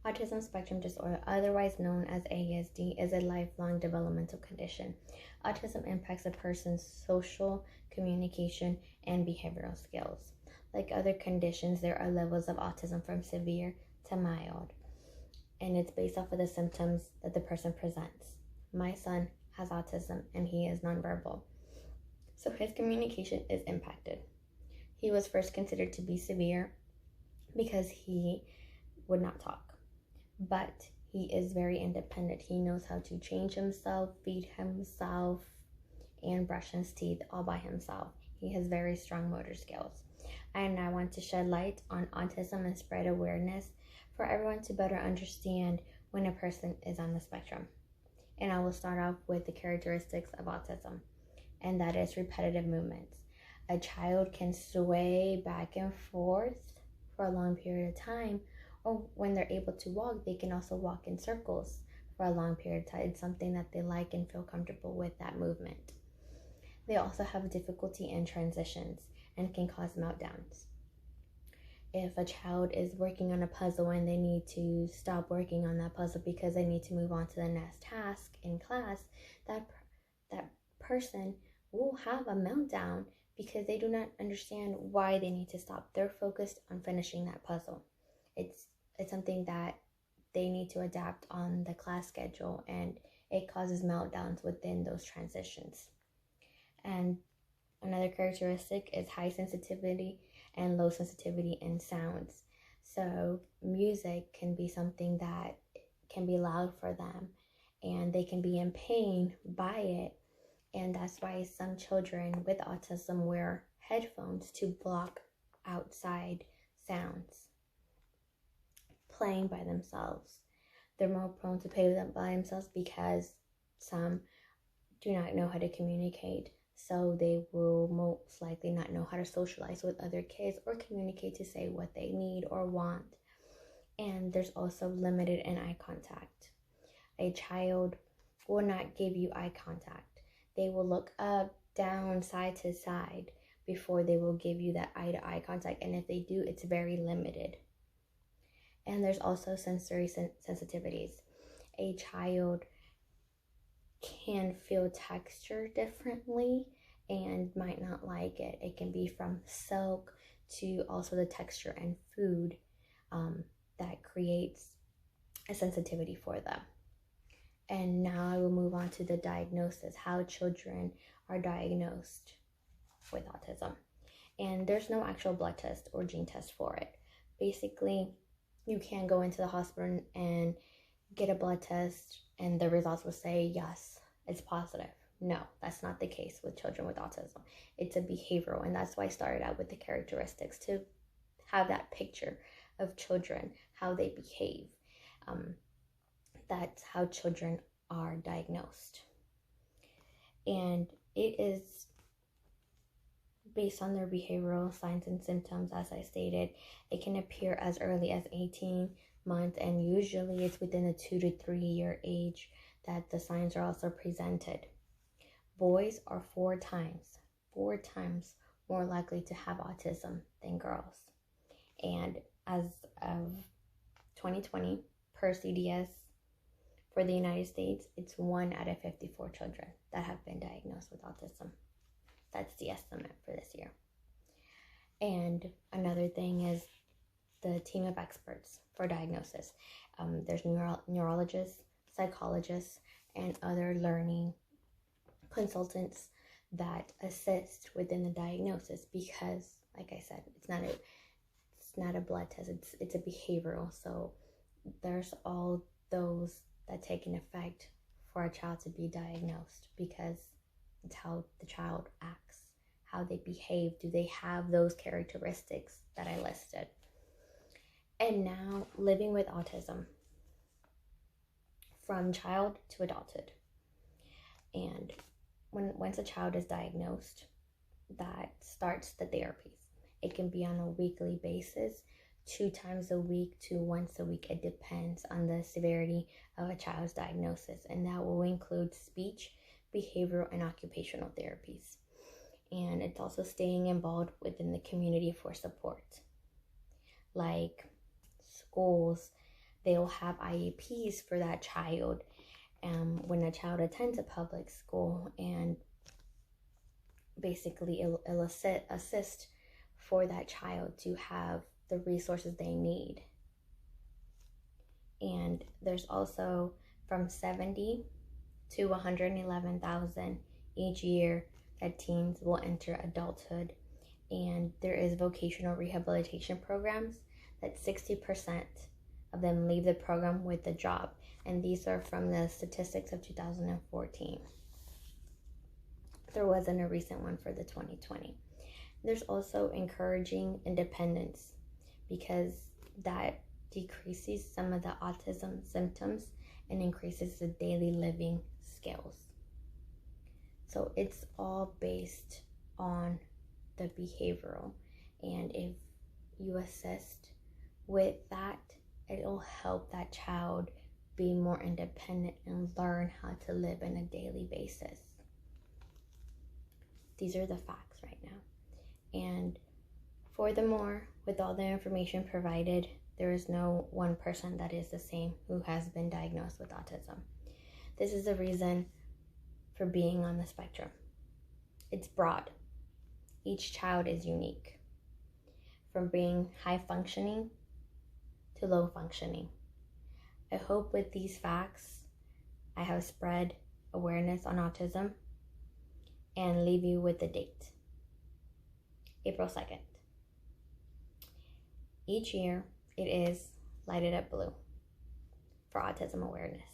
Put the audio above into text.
Autism spectrum disorder, otherwise known as ASD, is a lifelong developmental condition. Autism impacts a person's social, communication, and behavioral skills. Like other conditions, there are levels of autism from severe to mild, and it's based off of the symptoms that the person presents. My son has autism and he is nonverbal, so his communication is impacted. He was first considered to be severe because he would not talk, but he is very independent. He knows how to change himself, feed himself, and brush his teeth all by himself. He has very strong motor skills. I now want to shed light on autism and spread awareness for everyone to better understand when a person is on the spectrum. And I will start off with the characteristics of autism, and that is repetitive movements. A child can sway back and forth for a long period of time, or when they're able to walk, they can also walk in circles for a long period of time. It's something that they like and feel comfortable with that movement. They also have difficulty in transitions and can cause meltdowns. If a child is working on a puzzle and they need to stop working on that puzzle because they need to move on to the next task in class, that person will have a meltdown because they do not understand why they need to stop. They're focused on finishing that puzzle. It's something that they need to adapt on the class schedule, and it causes meltdowns within those transitions. And another characteristic is high sensitivity and low sensitivity in sounds. So music can be something that can be loud for them, and they can be in pain by it. And that's why some children with autism wear headphones to block outside sounds. Playing by themselves. They're more prone to play by themselves because some do not know how to communicate. So they will most likely not know how to socialize with other kids or communicate to say what they need or want. And there's also limited in eye contact. A child will not give you eye contact. They will look up, down, side to side before they will give you that eye-to-eye contact. And if they do, it's very limited. And there's also sensory sensitivities. A child can feel texture differently and might not like it. It can be from silk to also the texture and food that creates a sensitivity for them. And now I will move on to the diagnosis, how children are diagnosed with autism. And there's no actual blood test or gene test for it. Basically, you can go into the hospital and get a blood test and the results will say, yes, it's positive. No, that's not the case with children with autism. It's a behavioral, and that's why I started out with the characteristics, to have that picture of children, how they behave. That's how children are diagnosed. And it is based on their behavioral signs and symptoms. As I stated, it can appear as early as 18 months, and usually it's within the 2 to 3 year age that the signs are also presented. Boys are 4 times more likely to have autism than girls. And as of 2020, per CDS for the United States, it's 1 out of 54 children that have been diagnosed with autism. That's the estimate for this year. And another thing is the team of experts for diagnosis. There's neurologists, psychologists, and other learning consultants that assist within the diagnosis, because, like I said, it's not a blood test. It's a behavioral. So there's all those that take an effect for a child to be diagnosed, because it's how the child acts, how they behave. Do they have those characteristics that I listed? And now, living with autism from child to adulthood. And once a child is diagnosed, that starts the therapies. It can be on a weekly basis, 2 times a week to once a week. It depends on the severity of a child's diagnosis, and that will include speech, behavioral, and occupational therapies. And it's also staying involved within the community for support, like schools, they'll have IEPs for that child when a child attends a public school, and basically it'll assist for that child to have the resources they need. And there's also from 70 to 111,000 each year that teens will enter adulthood. And there is vocational rehabilitation programs that 60% of them leave the program with a job. And these are from the statistics of 2014. There wasn't a recent one for the 2020. There's also encouraging independence, because that decreases some of the autism symptoms and increases the daily living skills. So it's all based on the behavioral, and if you assist with that, it'll help that child be more independent and learn how to live on a daily basis. These are the facts right now. And furthermore, with all the information provided, there is no one person that is the same who has been diagnosed with autism. This is the reason for being on the spectrum. It's broad. Each child is unique, from being high functioning to low functioning. I hope with these facts, I have spread awareness on autism and leave you with the date, April 2nd. Each year, it is Light It Up Blue for autism awareness.